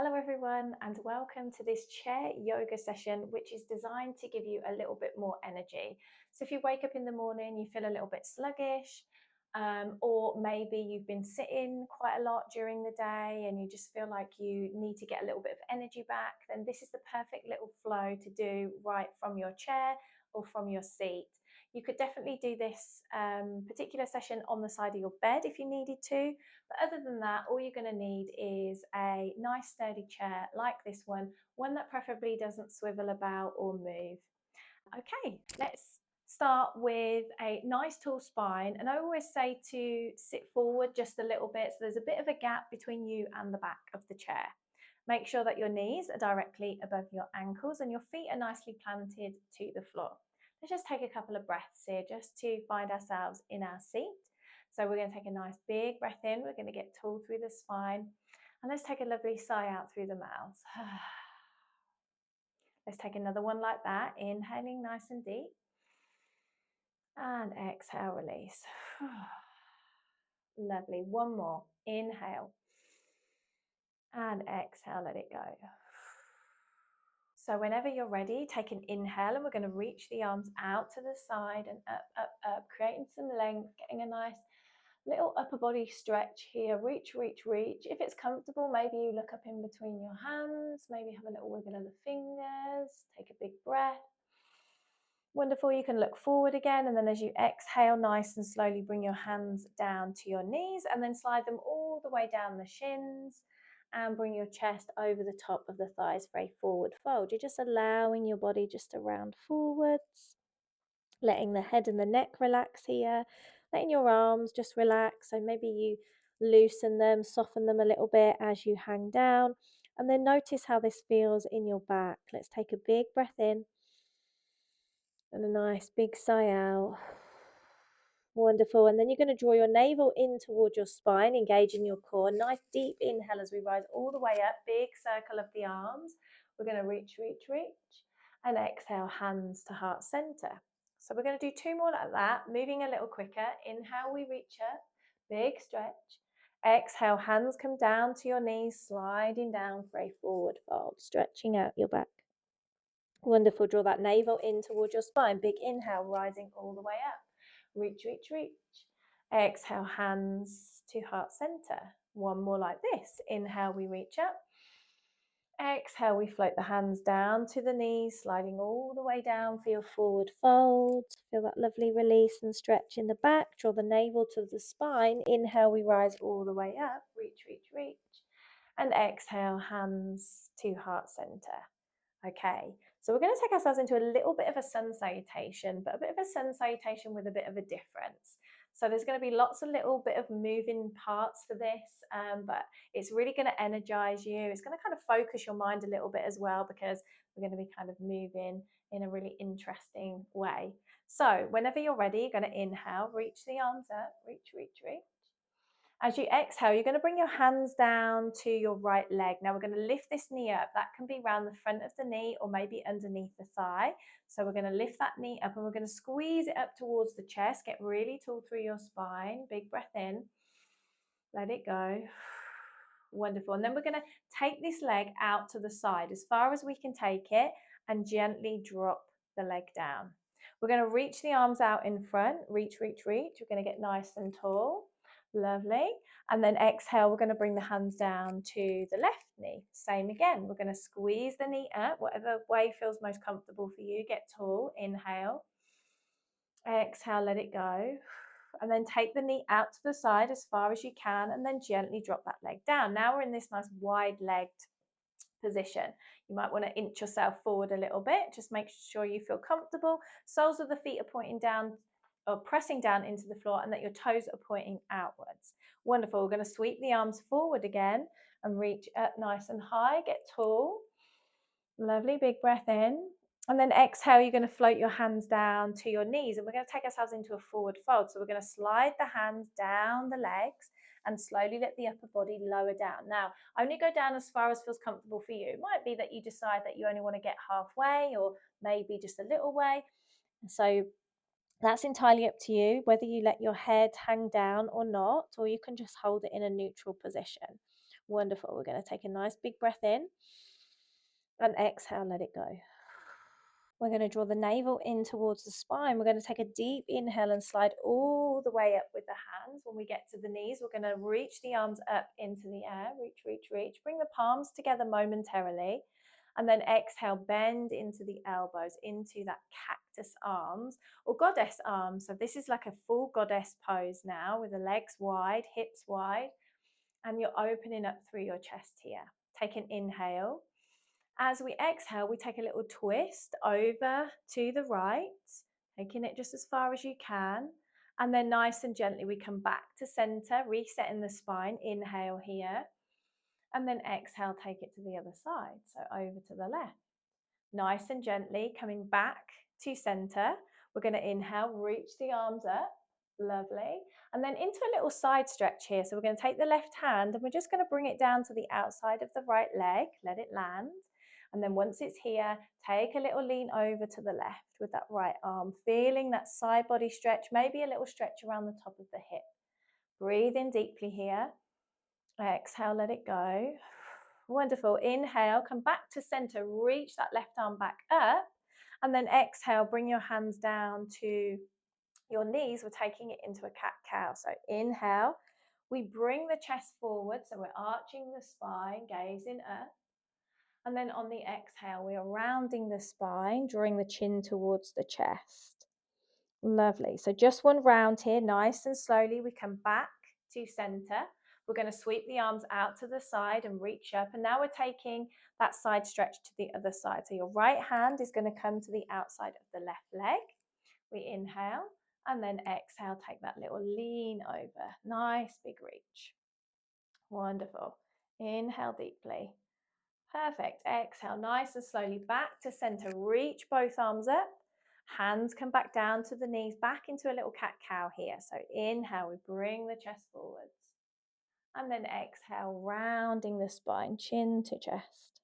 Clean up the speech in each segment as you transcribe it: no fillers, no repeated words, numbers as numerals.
Hello everyone and welcome to this chair yoga session which is designed to give you a little bit more energy. So if you wake up in the morning, you feel a little bit sluggish, or maybe you've been sitting quite a lot during the day and you just feel like you need to get a little bit of energy back, then this is the perfect little flow to do right from your chair or from your seat. You could definitely do this particular session on the side of your bed if you needed to. But other than that, all you're going to need is a nice sturdy chair like this one that preferably doesn't swivel about or move. Okay, let's start with a nice tall spine. And I always say to sit forward just a little bit so there's a bit of a gap between you and the back of the chair. Make sure that your knees are directly above your ankles and your feet are nicely planted to the floor. Let's just take a couple of breaths here just to find ourselves in our seat. So we're going to take a nice big breath in. We're going to get tall through the spine. And let's take a lovely sigh out through the mouth. Let's take another one like that. Inhaling nice and deep. And exhale, release. Lovely. One more. Inhale. And exhale, let it go. So whenever you're ready, take an inhale and we're going to reach the arms out to the side and up, up, up, creating some length, getting a nice little upper body stretch here. Reach, reach, reach. If it's comfortable, maybe you look up in between your hands, maybe have a little wiggle of the fingers, take a big breath. Wonderful. You can look forward again, and then as you exhale, nice and slowly bring your hands down to your knees and then slide them all the way down the shins and bring your chest over the top of the thighs for a forward fold. You're just allowing your body just to round forwards, letting the head and the neck relax here, letting your arms just relax. So maybe you loosen them, soften them a little bit as you hang down, and then notice how this feels in your back. Let's take a big breath in and a nice big sigh out. Wonderful. And then you're going to draw your navel in towards your spine, engaging your core. Nice deep inhale as we rise all the way up. Big circle of the arms. We're going to reach, reach, reach. And exhale, hands to heart center. So we're going to do two more like that, moving a little quicker. Inhale, we reach up. Big stretch. Exhale, hands come down to your knees, sliding down for a forward fold, stretching out your back. Wonderful. Draw that navel in towards your spine. Big inhale, rising all the way up. Reach, reach, reach. Exhale, hands to heart center. One more like this. Inhale, we reach up. Exhale, we float the hands down to the knees, sliding all the way down for your forward fold. Feel that lovely release and stretch in the back. Draw the navel to the spine. Inhale, we rise all the way up. Reach, reach, reach. And exhale, hands to heart center. Okay, so we're going to take ourselves into a little bit of a sun salutation, but a bit of a sun salutation with a bit of a difference. So there's going to be lots of little bit of moving parts for this, but it's really going to energize you. It's going to kind of focus your mind a little bit as well, because we're going to be kind of moving in a really interesting way. So whenever you're ready, you're going to inhale, reach the arms up, reach, reach, reach. As you exhale, you're going to bring your hands down to your right leg. Now we're going to lift this knee up. That can be around the front of the knee or maybe underneath the thigh. So we're going to lift that knee up and we're going to squeeze it up towards the chest. Get really tall through your spine. Big breath in. Let it go. Wonderful. And then we're going to take this leg out to the side as far as we can take it and gently drop the leg down. We're going to reach the arms out in front. Reach, reach, reach. We're going to get nice and tall. Lovely. And then exhale, we're going to bring the hands down to the left knee. Same again. We're going to squeeze the knee up, whatever way feels most comfortable for you. Get tall. Inhale. Exhale, let it go. And then take the knee out to the side as far as you can and then gently drop that leg down. Now we're in this nice wide-legged position. You might want to inch yourself forward a little bit. Just make sure you feel comfortable. Soles of the feet are pointing down or pressing down into the floor and that your toes are pointing outwards. Wonderful. We're going to sweep the arms forward again and reach up nice and high. Get tall. Lovely. Big breath in. And then exhale, you're going to float your hands down to your knees and we're going to take ourselves into a forward fold. So we're going to slide the hands down the legs and slowly let the upper body lower down. Now, only go down as far as feels comfortable for you. It might be that you decide that you only want to get halfway or maybe just a little way. So that's entirely up to you, whether you let your head hang down or not, or you can just hold it in a neutral position. Wonderful. We're going to take a nice big breath in and exhale, let it go. We're going to draw the navel in towards the spine. We're going to take a deep inhale and slide all the way up with the hands. When we get to the knees, we're going to reach the arms up into the air. Reach, reach, reach. Bring the palms together momentarily. And then exhale, bend into the elbows, into that cactus arms or goddess arms. So this is like a full goddess pose now with the legs wide, hips wide, and you're opening up through your chest here. Take an inhale. As we exhale, we take a little twist over to the right, taking it just as far as you can. And then nice and gently, we come back to center, resetting the spine. Inhale here. And then exhale, take it to the other side. So over to the left. Nice and gently, coming back to center. We're going to inhale, reach the arms up. Lovely. And then into a little side stretch here. So we're going to take the left hand and we're just going to bring it down to the outside of the right leg. Let it land. And then once it's here, take a little lean over to the left with that right arm, feeling that side body stretch, maybe a little stretch around the top of the hip. Breathe in deeply here. Exhale, let it go. Wonderful. Inhale, come back to center, reach that left arm back up. And then exhale, bring your hands down to your knees. We're taking it into a cat-cow. So inhale, we bring the chest forward. So we're arching the spine, gazing up. And then on the exhale, we are rounding the spine, drawing the chin towards the chest. Lovely. So just one round here, nice and slowly. We come back to center. We're going to sweep the arms out to the side and reach up. And now we're taking that side stretch to the other side. So your right hand is going to come to the outside of the left leg. We inhale and then exhale. Take that little lean over. Nice big reach. Wonderful. Inhale deeply. Perfect. Exhale, nice and slowly back to center. Reach both arms up. Hands come back down to the knees, back into a little cat-cow here. So inhale, we bring the chest forwards. And then exhale, rounding the spine, chin to chest.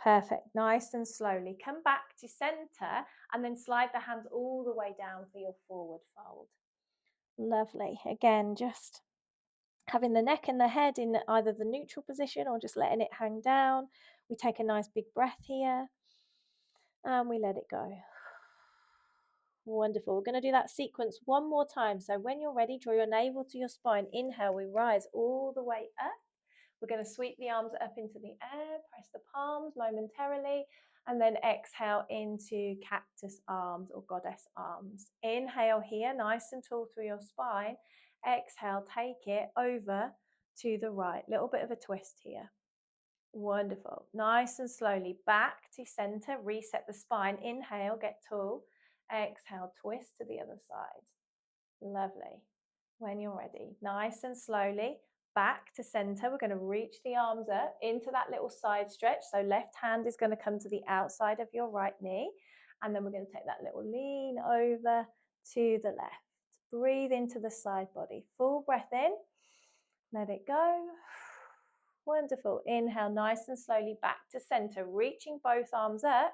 Perfect. Nice and slowly. Come back to center and then slide the hands all the way down for your forward fold. Lovely. Again, just having the neck and the head in either the neutral position or just letting it hang down. We take a nice big breath here and we let it go. Wonderful. We're going to do that sequence one more time. So when you're ready, draw your navel to your spine. Inhale, we rise all the way up. We're going to sweep the arms up into the air, press the palms momentarily, and then exhale into cactus arms or goddess arms. Inhale here, nice and tall through your spine. Exhale, take it over to the right. Little bit of a twist here. Wonderful. Nice and slowly back to center. Reset the spine. Inhale, get tall. Exhale, twist to the other side. Lovely. When you're ready, nice and slowly back to center. We're going to reach the arms up into that little side stretch. So left hand is going to come to the outside of your right knee. And then we're going to take that little lean over to the left. Breathe into the side body. Full breath in. Let it go. Wonderful. Inhale, nice and slowly back to center, reaching both arms up.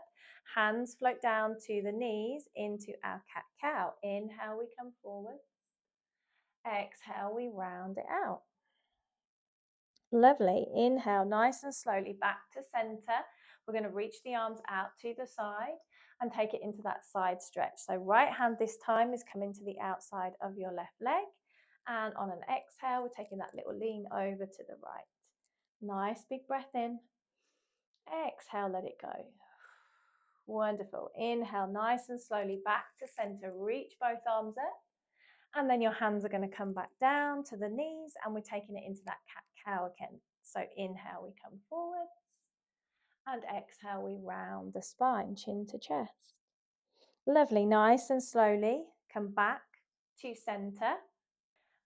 Hands float down to the knees into our cat-cow. Inhale, we come forward. Exhale, we round it out. Lovely. Inhale, nice and slowly back to center. We're going to reach the arms out to the side and take it into that side stretch. So right hand this time is coming to the outside of your left leg. And on an exhale, we're taking that little lean over to the right. Nice big breath in. Exhale, let it go. Wonderful. Inhale, nice and slowly back to center. Reach both arms up. And then your hands are going to come back down to the knees and we're taking it into that cat-cow again. So inhale, we come forwards. And exhale, we round the spine, chin to chest. Lovely. Nice and slowly come back to center.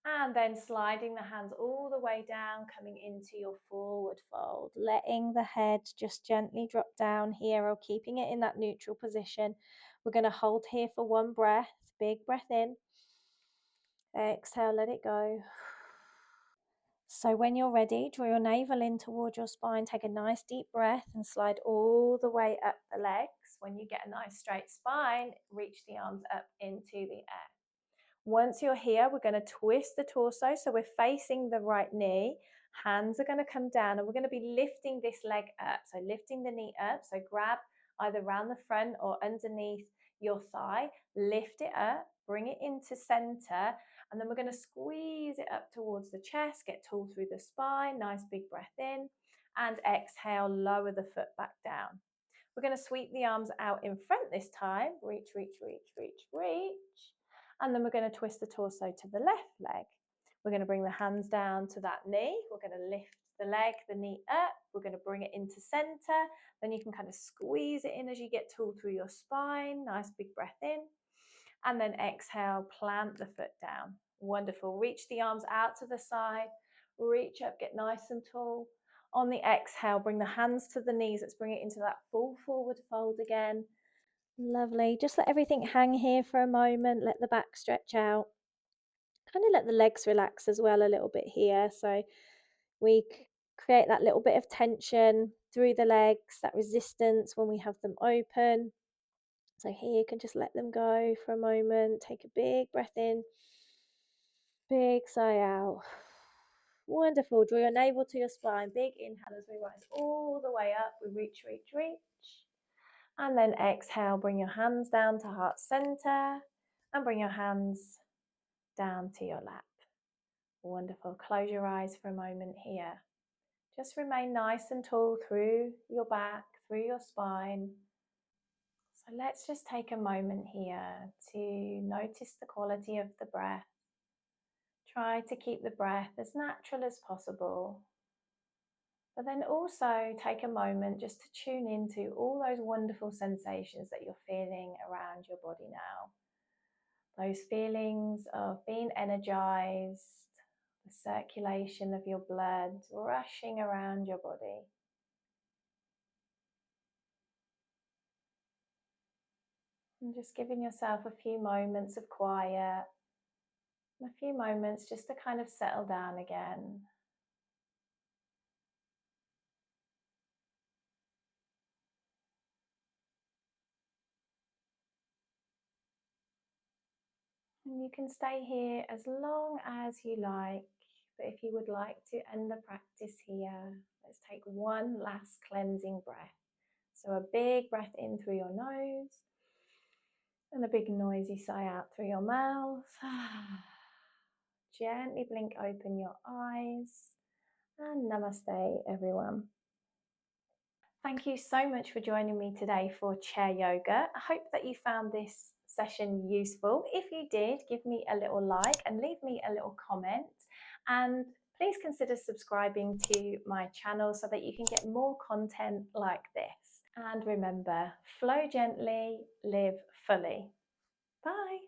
And then sliding the hands all the way down, coming into your forward fold, letting the head just gently drop down here or keeping it in that neutral position. We're going to hold here for one breath, big breath in. Exhale, let it go. So when you're ready, draw your navel in toward your spine, take a nice deep breath and slide all the way up the legs. When you get a nice straight spine, reach the arms up into the air. Once you're here, we're going to twist the torso. So we're facing the right knee Hands are going to come down and we're going to be lifting this leg up. So lifting the knee up. So grab either around the front or underneath your thigh, lift it up, bring it into center, and then we're going to squeeze it up towards the chest, get tall through the spine, nice big breath in, and exhale, lower the foot back down. We're going to sweep the arms out in front this time, reach, reach, reach, reach, reach, and then we're going to twist the torso to the left leg. We're going to bring the hands down to that knee. We're going to lift the leg, the knee up. We're going to bring it into center. Then you can kind of squeeze it in as you get tall through your spine. Nice big breath in. And then exhale, plant the foot down. Wonderful. Reach the arms out to the side. Reach up, get nice and tall. On the exhale, bring the hands to the knees. Let's bring it into that full forward fold again. Lovely. Just let everything hang here for a moment. Let the back stretch out. Kind of let the legs relax as well a little bit here. So we create that little bit of tension through the legs, that resistance when we have them open. So here you can just let them go for a moment. Take a big breath in, big sigh out. Wonderful. Draw your navel to your spine. Big inhale as we rise all the way up. We reach, reach, reach. And then exhale, bring your hands down to heart center and bring your hands down to your lap. Wonderful. Close your eyes for a moment here. Just remain nice and tall through your back, through your spine. So let's just take a moment here to notice the quality of the breath. Try to keep the breath as natural as possible. But then also take a moment just to tune into all those wonderful sensations that you're feeling around your body now. Those feelings of being energized, the circulation of your blood rushing around your body. And just giving yourself a few moments of quiet, a few moments just to kind of settle down again. And you can stay here as long as you like, but if you would like to end the practice here, let's take one last cleansing breath. So a big breath in through your nose and a big noisy sigh out through your mouth. Gently blink open your eyes and namaste everyone. Thank you so much for joining me today for chair yoga. I hope that you found this session useful. If you did, give me a little like and leave me a little comment. And please consider subscribing to my channel so that you can get more content like this. And remember, flow gently, live fully. Bye.